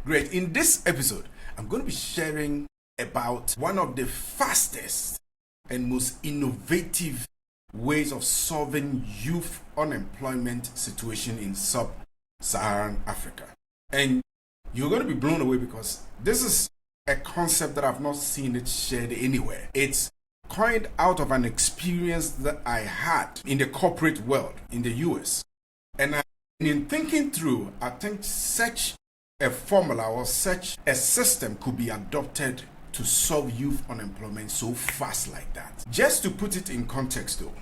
Great. In this episode, I'm going to be sharing about one of the fastest and most innovative ways of solving youth unemployment situation in sub-Saharan Africa. And you're going to be blown away because this is a concept that I've not seen it shared anywhere. It's coined out of an experience that I had in the corporate world in the US. And in thinking through, I think such a formula or such a system could be adopted to solve youth unemployment so fast like that. Just to put it in context though,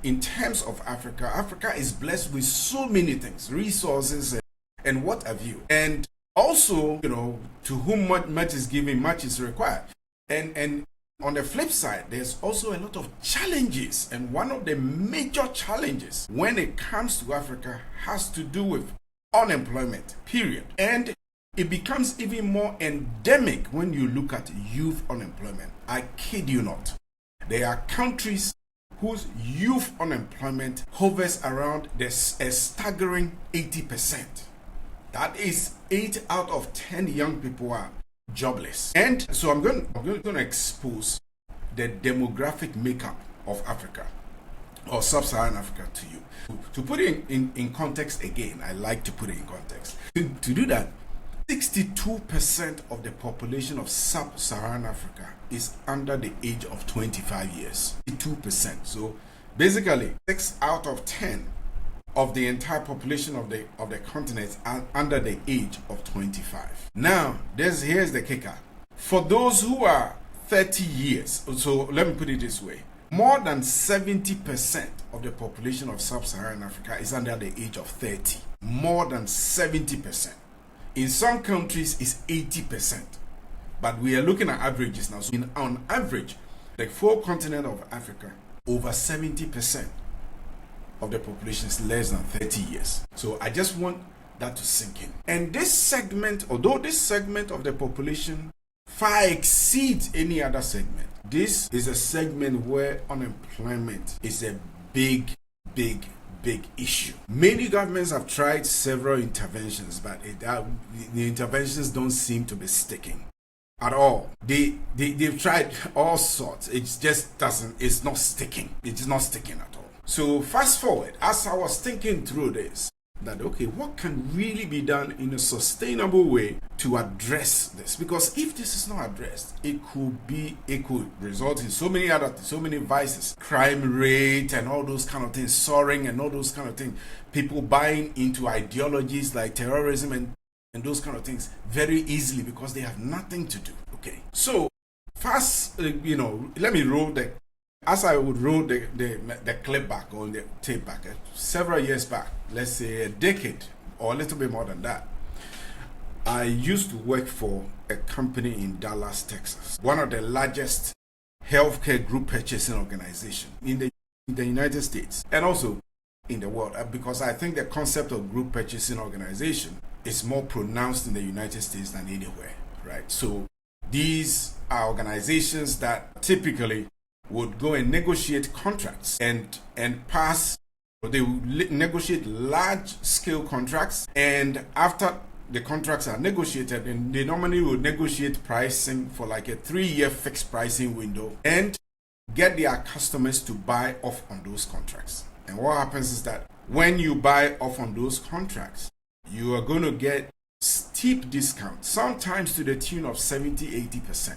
in terms of Africa, Africa is blessed with so many things, resources and what have you. And also, to whom much is given, much is required. And on the flip side, there's also a lot of challenges. And one of the major challenges when it comes to Africa has to do with unemployment, period. And it becomes even more endemic when you look at youth unemployment. I kid you not. There are countries whose youth unemployment hovers around a staggering 80%. That is 8 out of 10 young people are jobless. And so I'm going to expose the demographic makeup of Africa or sub-Saharan Africa to you. To put it in context again, I like to put it in context. To do that, 62% of the population of sub-Saharan Africa is under the age of 25 years. 62%. So basically, 6 out of 10 of the entire population of the continent are under the age of 25. Now, here's the kicker. For those who are 30 years, so let me put it this way. More than 70% of the population of sub-Saharan Africa is under the age of 30. More than 70%. In some countries, it's 80%. But we are looking at averages now. So on average, the full continent of Africa, over 70% of the population is less than 30 years. So I just want that to sink in. And this segment, although this segment of the population far exceeds any other segment, this is a segment where unemployment is a big issue. Many governments have tried several interventions, but the interventions don't seem to be sticking at all. They've tried all sorts. It's not sticking. It's not sticking at all. So fast forward, as I was thinking through this, that okay, what can really be done in a sustainable way to address this? Because if this is not addressed, it could result in so many vices, crime rate and all those kind of things soaring and all those kind of things, people buying into ideologies like terrorism and those kind of things very easily because they have nothing to do. Okay, so fast, let me roll as I would roll the clip back or the tape back, several years back, let's say a decade or a little bit more than that, I used to work for a company in Dallas, Texas, one of the largest healthcare group purchasing organizations in the United States and also in the world, because I think the concept of group purchasing organization is more pronounced in the United States than anywhere, right? So these are organizations that typically would go and negotiate contracts and pass. They would negotiate large-scale contracts, and after the contracts are negotiated, and they normally would negotiate pricing for like a 3-year fixed pricing window and get their customers to buy off on those contracts. And what happens is that when you buy off on those contracts, you are going to get steep discounts, sometimes to the tune of 70-80%.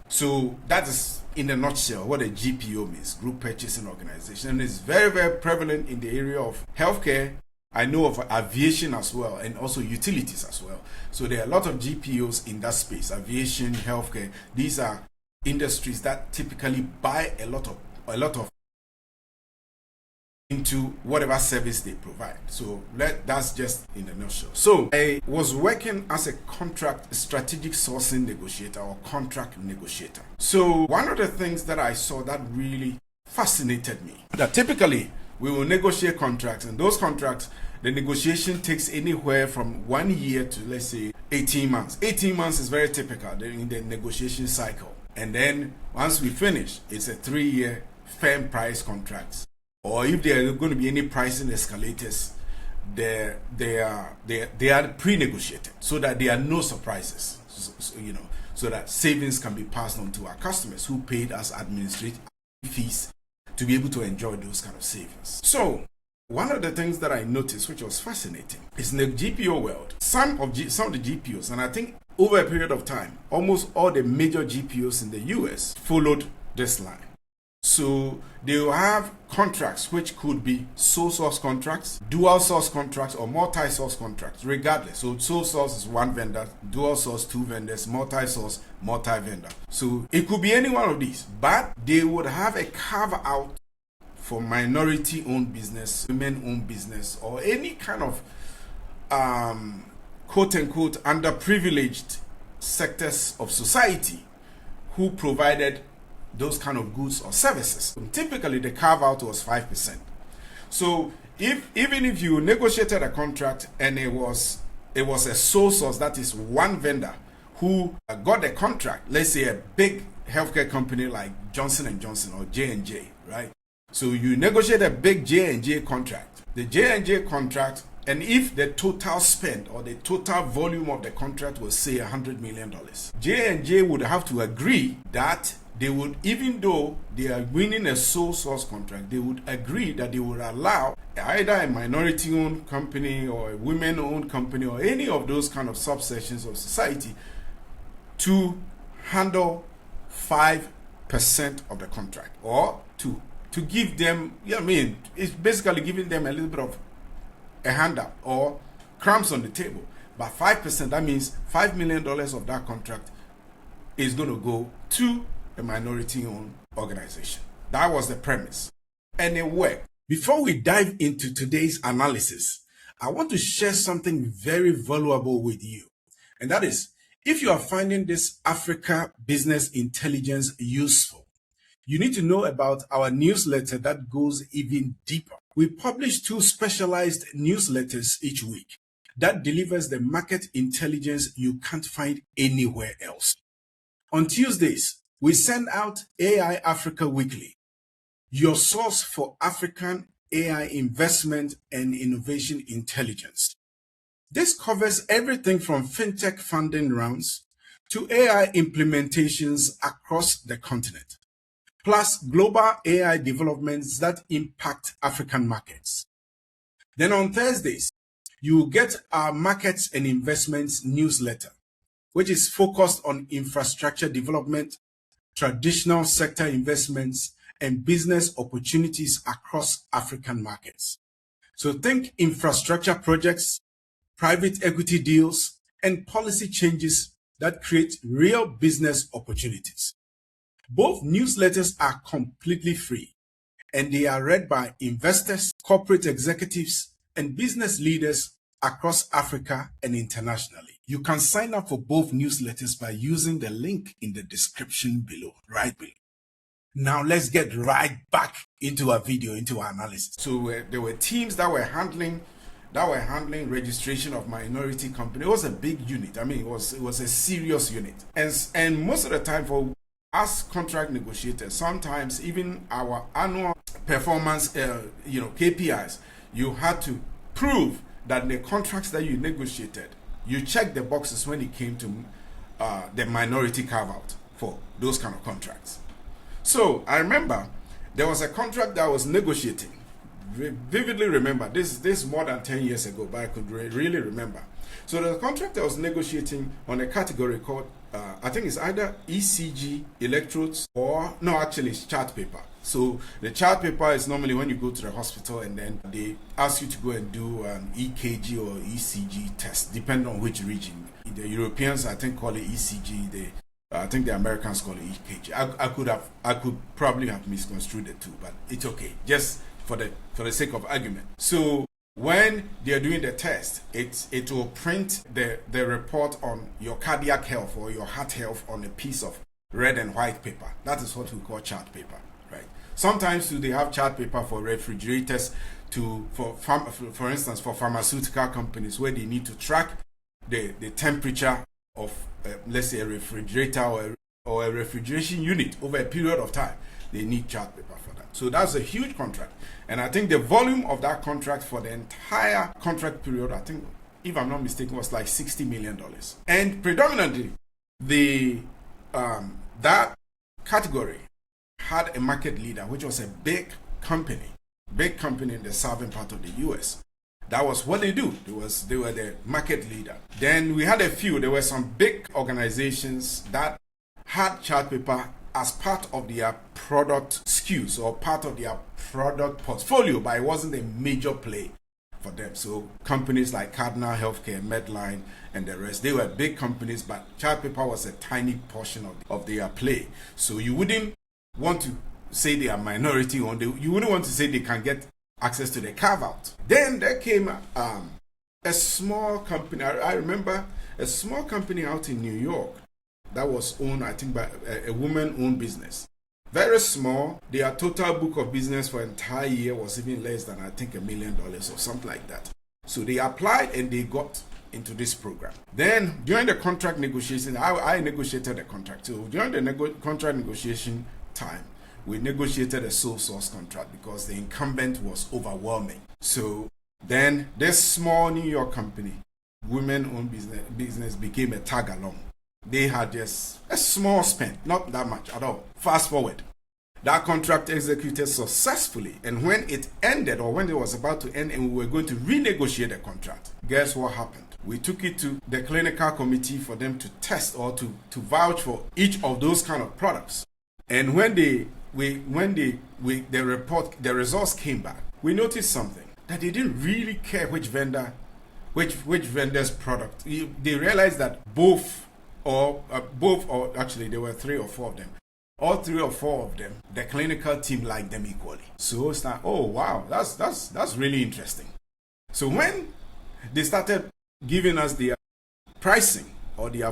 So that is, in a nutshell, what a GPO means, group purchasing organization. And it's very, very prevalent in the area of healthcare. I know of aviation as well, and also utilities as well. So there are a lot of GPOs in that space, aviation, healthcare. These are industries that typically buy a lot of into whatever service they provide. So that's just in a nutshell. So I was working as a strategic sourcing negotiator or contract negotiator. So one of the things that I saw that really fascinated me, that typically we will negotiate contracts, and those contracts, the negotiation takes anywhere from 1 year to, let's say, 18 months. 18 months is very typical in the negotiation cycle. And then once we finish, it's a 3-year firm price contract. Or if there are going to be any pricing escalators, they are pre-negotiated so that there are no surprises. So that savings can be passed on to our customers who paid us administrative fees to be able to enjoy those kind of savings. So one of the things that I noticed, which was fascinating, is in the GPO world, some of the GPOs, and I think over a period of time, almost all the major GPOs in the US followed this line. So they will have contracts which could be sole source contracts, dual source contracts, or multi-source contracts, regardless. So sole source is one vendor, dual source two vendors, multi-source, multi-vendor. So it could be any one of these, but they would have a carve out for minority-owned business, women-owned business, or any kind of quote-unquote underprivileged sectors of society who provided those kind of goods or services. Typically, the carve out was 5%. So even if you negotiated a contract and it was a sole source, that is one vendor who got the contract, let's say a big healthcare company like Johnson & Johnson or J&J, right? So you negotiate a big J&J contract. The J&J contract, and if the total spend or the total volume of the contract was say $100 million, J&J would have to agree that they would, even though they are winning a sole source contract, they would agree that they would allow either a minority-owned company or a women-owned company or any of those kind of subsections of society to handle 5% of the contract, or to give them, it's basically giving them a little bit of a handout or crumbs on the table. But 5%, that means $5 million of that contract is going to go to a minority-owned organization. That was the premise, and it worked. Before we dive into today's analysis, I want to share something very valuable with you, and that is, if you are finding this Africa Business Intelligence useful, you need to know about our newsletter that goes even deeper. We publish 2 specialized newsletters each week that delivers the market intelligence you can't find anywhere else. On Tuesdays, we send out AI Africa Weekly, your source for African AI investment and innovation intelligence. This covers everything from fintech funding rounds to AI implementations across the continent, plus global AI developments that impact African markets. Then on Thursdays, you will get our Markets and Investments newsletter, which is focused on infrastructure development, traditional sector investments, and business opportunities across African markets. So think infrastructure projects, private equity deals, and policy changes that create real business opportunities. Both newsletters are completely free, and they are read by investors, corporate executives, and business leaders across Africa and internationally. You can sign up for both newsletters by using the link in the description below, right below. Now let's get right back into our video, into our analysis. So there were teams that were handling registration of minority company. It was a big unit. it was a serious unit. And most of the time for us contract negotiators, sometimes even our annual performance, KPIs, you had to prove that the contracts that you negotiated, you checked the boxes when it came to the minority carve-out for those kind of contracts. So I remember there was a contract that I was negotiating. Vividly remember, this is more than 10 years ago, but I could really remember. So the contract I was negotiating on a category called, I think it's either ECG electrodes or, no, actually it's chart paper. So the chart paper is normally when you go to the hospital and then they ask you to go and do an EKG or ECG test, depending on which region. The Europeans, I think, call it ECG. I think the Americans call it EKG. I could probably have misconstrued it too, but it's okay, just for the sake of argument. So when they're doing the test, it will print the report on your cardiac health or your heart health on a piece of red and white paper. That is what we call chart paper, right? Sometimes they have chart paper for refrigerators, for instance, for pharmaceutical companies where they need to track the temperature of let's say a refrigerator or a refrigeration unit over a period of time, they need chart paper for that. So that's a huge contract. And I think the volume of that contract for the entire contract period, I think, if I'm not mistaken, was like $60 million. And predominantly, that category had a market leader, which was a big company in the southern part of the US. That was what they do. They were the market leader. Then we had a few. There were some big organizations that had chart paper as part of their product SKUs or part of their product portfolio, but it wasn't a major play for them. So companies like Cardinal Healthcare, Medline, and the rest, they were big companies, but chart paper was a tiny portion of their play. So you wouldn't want to say they are minority owned. You wouldn't want to say they can get access to the carve out. Then there came a small company. I remember a small company out in New York that was owned, I think, by a woman-owned business. Very small. Their total book of business for an entire year was even less than, I think, $1 million or something like that. So they applied and they got into this program. Then during the contract negotiation, I negotiated the contract. So during the contract negotiation time, we negotiated a sole source contract because the incumbent was overwhelming. So then this small New York company, women-owned business became a tag along. They had just a small spend, not that much at all. Fast forward, that contract executed successfully, and when it ended, or when it was about to end and we were going to renegotiate the contract, guess what happened? We took it to the clinical committee for them to test or to vouch for each of those kind of products. And when the results came back, we noticed something, that they didn't really care which vendor's product. They realized that actually there were 3 or 4 of them. All 3 or 4 of them, the clinical team liked them equally. So it's like, oh wow, that's really interesting. So when they started giving us their pricing or their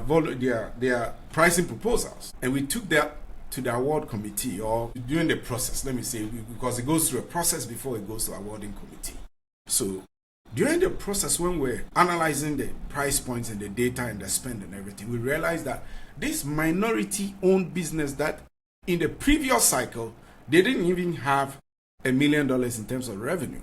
pricing proposals, and we took that to the award committee, or during the process, let me say, because it goes through a process before it goes to awarding committee. So during the process, when we're analyzing the price points and the data and the spend and everything, we realized that this minority-owned business that in the previous cycle, they didn't even have $1 million in terms of revenue.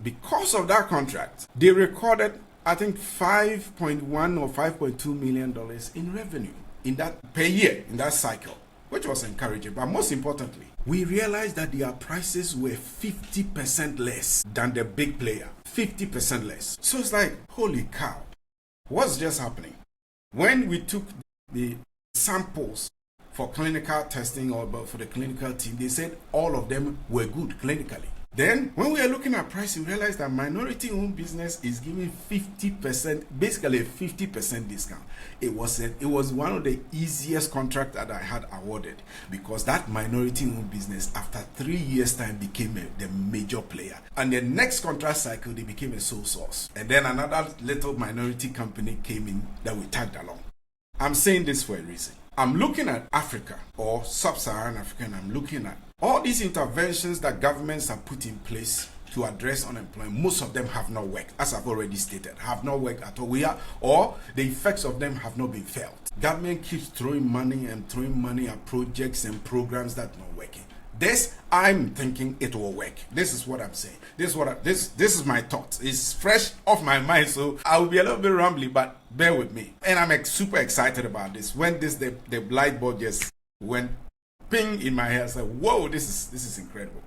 Because of that contract, they recorded, I think, $5.1 or $5.2 million in revenue in that per year in that cycle, which was encouraging. But most importantly, we realized that their prices were 50% less than the big player. 50% less. So it's like, holy cow, what's just happening? When we took the samples for clinical testing or for the clinical team, they said all of them were good clinically. Then, when we are looking at pricing, we realized that minority-owned business is giving 50%, basically a 50% discount. It was one of the easiest contracts that I had awarded, because that minority-owned business, after 3 years' time, became the major player. And the next contract cycle, they became a sole source. And then another little minority company came in that we tagged along. I'm saying this for a reason. I'm looking at Africa, or sub-Saharan Africa, and I'm looking at all these interventions that governments have put in place to address unemployment. Most of them have not worked, as I've already stated, have not worked at all. Or the effects of them have not been felt. Government keeps throwing money at projects and programs that are not working. This, I'm thinking it will work. This is what I'm saying. This is my thought. It's fresh off my mind, so I will be a little bit rambly, but bear with me. And I'm super excited about this. When the light bulb just went ping in my head, I said, whoa, this is incredible.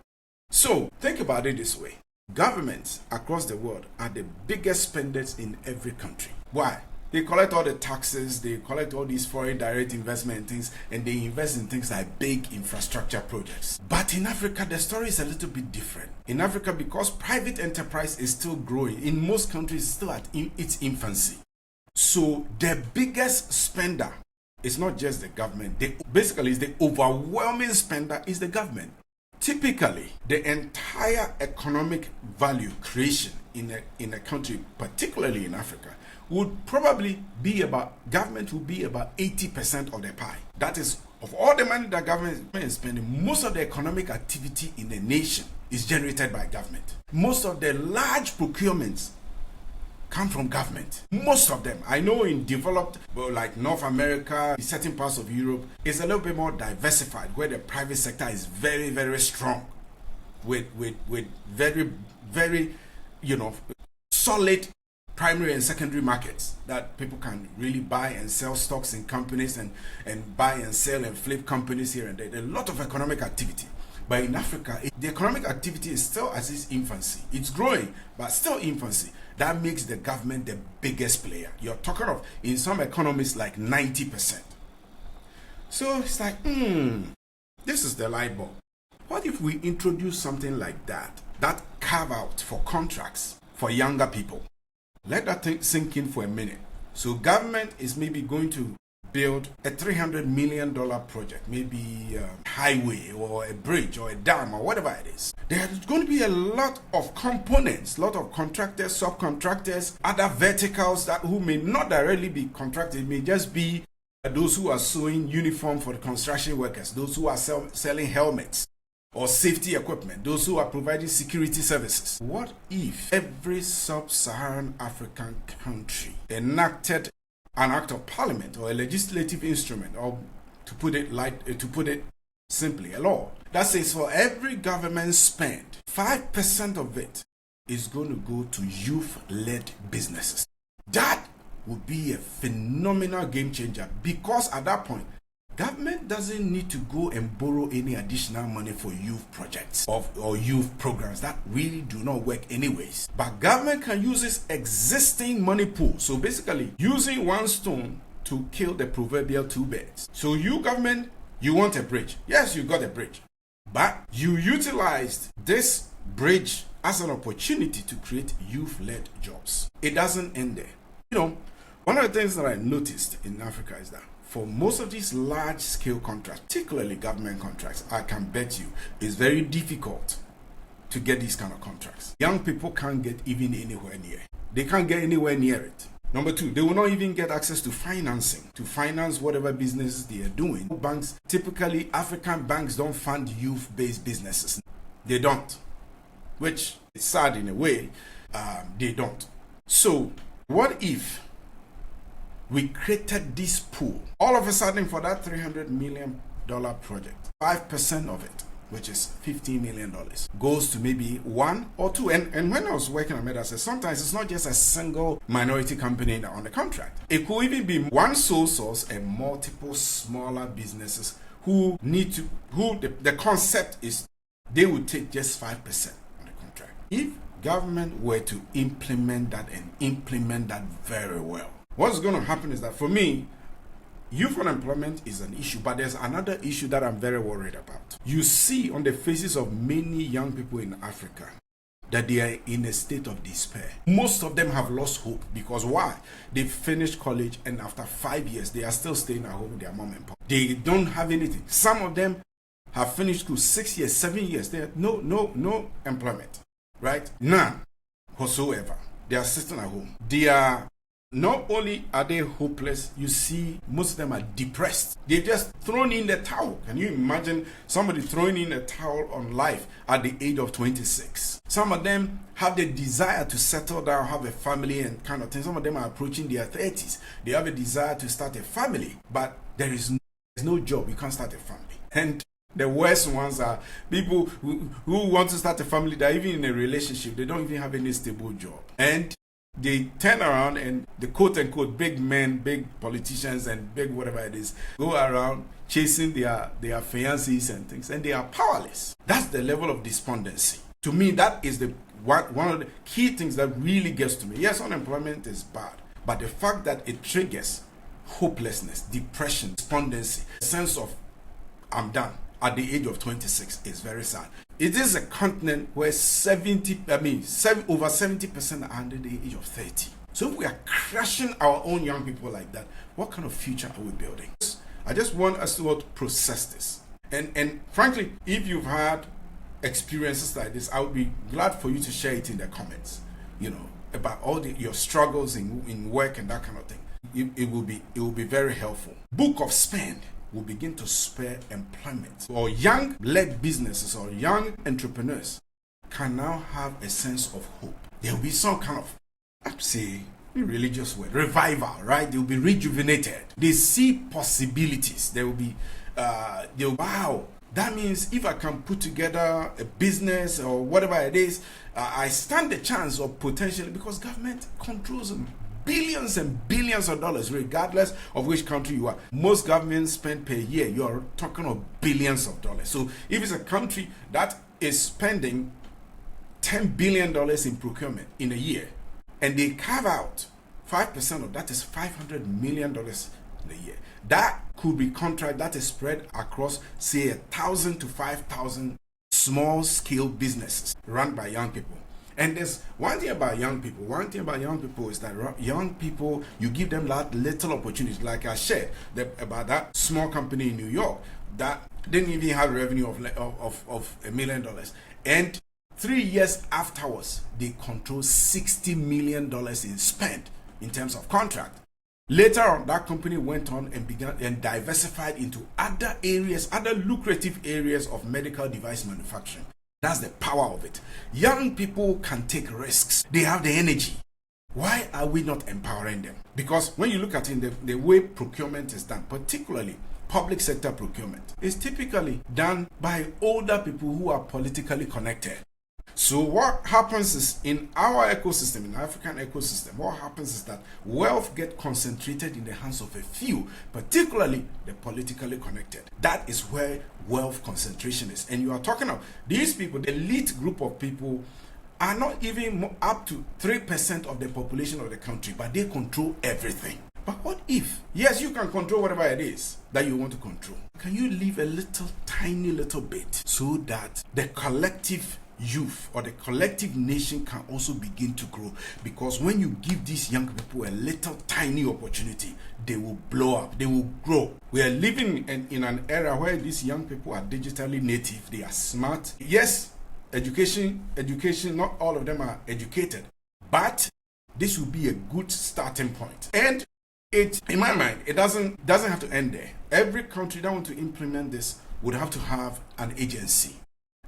So think about it this way. Governments across the world are the biggest spenders in every country. Why? They collect all the taxes, they collect all these foreign direct investment things, and they invest in things like big infrastructure projects. But in Africa, the story is a little bit different. In Africa, because private enterprise is still growing, in most countries, it's still at its infancy. So the biggest spender is not just the government. Basically, the overwhelming spender is the government. Typically, the entire economic value creation in a country, particularly in Africa, would probably be government will be about 80% of the pie. That is, of all the money that government is spending, most of the economic activity in the nation is generated by government. Most of the large procurements come from government. Most of them. I know in developed, like North America, certain parts of Europe, it's a little bit more diversified, where the private sector is very, very strong, with very, very, solid primary and secondary markets that people can really buy and sell stocks in companies, and buy and sell and flip companies here and there. There's a lot of economic activity. But in Africa, the economic activity is still at its infancy. It's growing, but still infancy. That makes the government the biggest player. You're talking of, in some economies, like 90%. So it's like, this is the light bulb. What if we introduce something like that carve out for contracts for younger people? Let that thing sink in for a minute. So government is maybe going to build a $300 million project, maybe a highway or a bridge or a dam or whatever it is. There's going to be a lot of components, a lot of contractors, subcontractors, other verticals who may not directly be contracted. It may just be those who are sewing uniform for the construction workers, those who are selling helmets or safety equipment, those who are providing security services. What if every sub-Saharan African country enacted an act of parliament or a legislative instrument, or to put it simply, a law that says for every government spend, 5% of it is going to go to youth-led businesses? That would be a phenomenal game changer, because at that point, government doesn't need to go and borrow any additional money for youth projects or youth programs that really do not work anyways. But government can use its existing money pool. So basically, using one stone to kill the proverbial two birds. So you, government, you want a bridge. Yes, you got a bridge. But you utilized this bridge as an opportunity to create youth-led jobs. It doesn't end there. One of the things that I noticed in Africa is that for most of these large-scale contracts, particularly government contracts, I can bet you it's very difficult to get these kind of contracts. Young people can't get even anywhere near. They can't get anywhere near it. Number two, they will not even get access to financing to finance whatever businesses they are doing. Banks, typically African banks, don't fund youth-based businesses. They don't, which is sad in a way. They don't. So what if we created this pool? All of a sudden, for that $300 million project, 5% of it, which is $15 million, goes to maybe one or two. And when I was working on it, I said sometimes it's not just a single minority company on the contract. It could even be one sole source and multiple smaller businesses who the concept is they would take just 5% on the contract. If government were to implement that and implement that very well, what's going to happen is that, for me, youth unemployment is an issue, but there's another issue that I'm very worried about. You see on the faces of many young people in Africa that they are in a state of despair. Most of them have lost hope, because why? They finished college, and after 5 years, they are still staying at home with their mom and pop. They don't have anything. Some of them have finished school 6 years, 7 years. They have no employment, right? None whatsoever. They are sitting at home. They are Not only are they hopeless, you see most of them are depressed. They've just thrown in the towel. Can you imagine somebody throwing in a towel on life at the age of 26? Some of them have the desire to settle down, have a family and kind of thing. Some of them are approaching their 30s. They have a desire to start a family, but there's no job. You can't start a family. And the worst ones are people who want to start a family that even in a relationship, they don't even have any stable job. And they turn around and the quote-unquote big men, big politicians and big whatever it is, go around chasing their fiancés and things, and they are powerless. That's the level of despondency. To me, that is one of the key things that really gets to me. Yes, unemployment is bad, but the fact that it triggers hopelessness, depression, despondency, a sense of I'm done at the age of 26 is very sad. It is a continent where over 70% are under the age of 30. So if we are crushing our own young people like that, what kind of future are we building? I just want us to process this. And frankly, if you've had experiences like this, I would be glad for you to share it in the comments, about all your struggles in work and that kind of thing. It will be very helpful. Book of Spend will begin to spur employment, or young-led businesses or young entrepreneurs can now have a sense of hope. There will be some kind of I'd say, religious word, revival, right? They'll be rejuvenated. They see possibilities. They will be, wow. That means if I can put together a business or whatever it is, I stand the chance of potentially, because government controls billions and billions of dollars, regardless of which country you are. Most governments spend per year, you are talking of billions of dollars. So if it's a country that is spending $10 billion in procurement in a year, and they carve out 5% of that, is $500 million in a year. That could be contract that is spread across, say, 1,000 to 5,000 small scale businesses run by young people. And there's one thing about young people. One thing about young people is that young people, you give them that little opportunity. Like I shared about that small company in New York that didn't even have revenue of $1 million. And 3 years afterwards, they control $60 million in spend in terms of contract. Later on, that company went on and began and diversified into other areas, other lucrative areas of medical device manufacturing. That's the power of it. Young people can take risks. They have the energy. Why are we not empowering them? Because when you look at it, the way procurement is done, particularly public sector procurement, is typically done by older people who are politically connected. So what happens is, in our ecosystem, in the African ecosystem, what happens is that wealth gets concentrated in the hands of a few, particularly the politically connected. That is where wealth concentration is. And you are talking about these people, the elite group of people, are not even up to 3% of the population of the country, but they control everything. But what if, yes, you can control whatever it is that you want to control. Can you leave a little, tiny little bit so that the collective youth or the collective nation can also begin to grow? Because when you give these young people a little tiny opportunity, they will blow up, they will grow. We are living in an era where these young people are digitally native, they are smart. Yes, education, not all of them are educated, but this will be a good starting point. And it, in my mind, it doesn't have to end there. Every country that wants to implement this would have to have an agency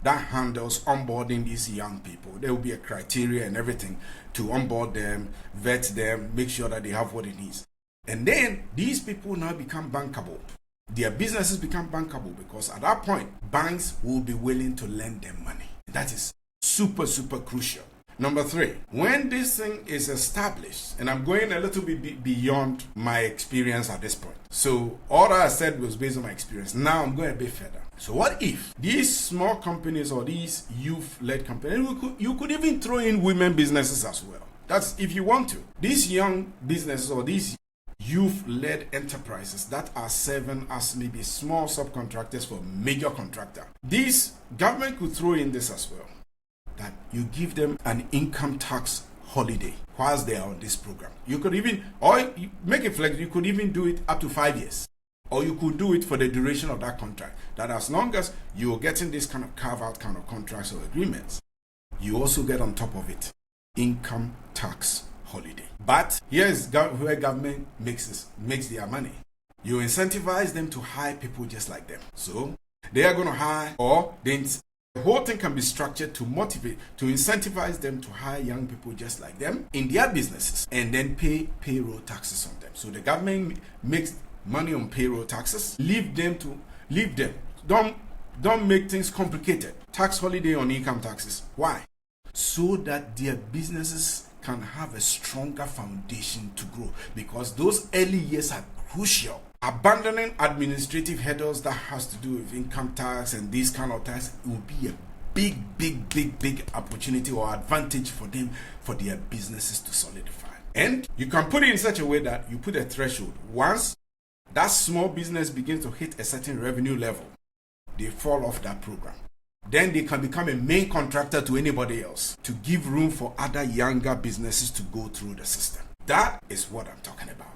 that handles onboarding these young people. There will be a criteria and everything to onboard them, vet them, make sure that they have what it needs. And then these people now become bankable. Their businesses become bankable, because at that point, banks will be willing to lend them money. That is super, super crucial. Number 3, when this thing is established, and I'm going a little bit beyond my experience at this point. So all that I said was based on my experience. Now I'm going a bit further. So what if these small companies or these youth-led companies, you could even throw in women businesses as well. That's if you want to. These young businesses or these youth-led enterprises that are serving as maybe small subcontractors for major contractor. These government could throw in this as well, that you give them an income tax holiday whilst they are on this program. You could even, or you make it flexible, you could even do it up to 5 years. Or you could do it for the duration of that contract. That as long as you're getting this kind of carve-out kind of contracts or agreements, you also get on top of it income tax holiday. But here's where government makes their money. You incentivize them to hire people just like them. So they are going to hire, or the whole thing can be structured to motivate, to incentivize them to hire young people just like them in their businesses, and then pay payroll taxes on them. So the government makes money on payroll taxes. Leave them. Don't make things complicated. Tax holiday on income taxes. Why? So that their businesses can have a stronger foundation to grow, because those early years are crucial. Abandoning administrative hurdles that has to do with income tax and these kind of tax will be a big opportunity or advantage for them, for their businesses to solidify. And you can put it in such a way that you put a threshold. Once that small business begins to hit a certain revenue level, they fall off that program. Then they can become a main contractor to anybody else, to give room for other younger businesses to go through the system. That is what I'm talking about.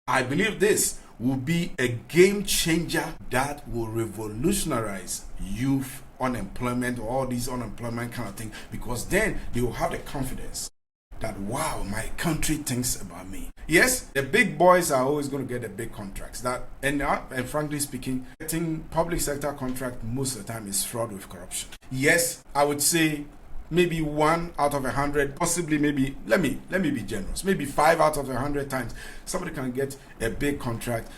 I believe this will be a game changer that will revolutionize youth unemployment or all these unemployment kind of thing, because then they will have the confidence that, wow, my country thinks about me. Yes, the big boys are always going to get the big contracts. And frankly speaking, getting public sector contract most of the time is fraud with corruption. Yes, I would say maybe 1 out of 100, possibly maybe, let me be generous, maybe 5 out of 100 times, somebody can get a big contract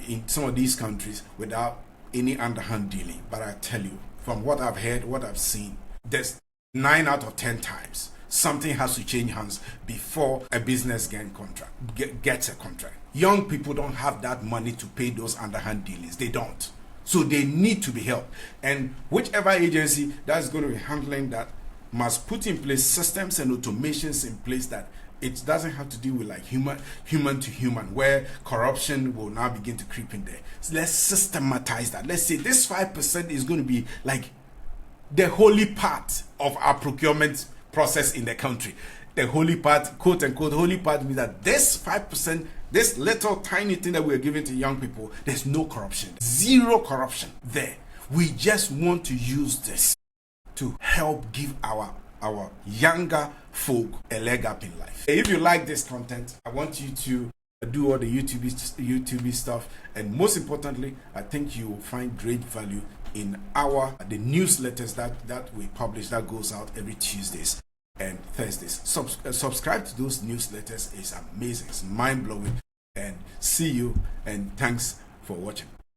in some of these countries without any underhand dealing. But I tell you, from what I've heard, what I've seen, there's 9 out of 10 times something has to change hands before a business gets a contract. Young people don't have that money to pay those underhand dealings. They don't. So they need to be helped. And whichever agency that's going to be handling that must put in place systems and automations in place that it doesn't have to deal with like human to human, where corruption will now begin to creep in there. So let's systematize that. Let's say this 5% is going to be like the holy part of our procurement process in the country. The holy part, quote unquote, holy part means that this 5%, this little tiny thing that we're giving to young people, there's no corruption, zero corruption there. We just want to use this to help give our younger folk a leg up in life. If you like this content, I want you to do all the YouTube stuff, and most importantly, I think you will find great value in the newsletters that we publish, that goes out every Tuesdays and Thursdays. Subscribe to those newsletters. It's amazing, it's mind-blowing. And see you, and thanks for watching.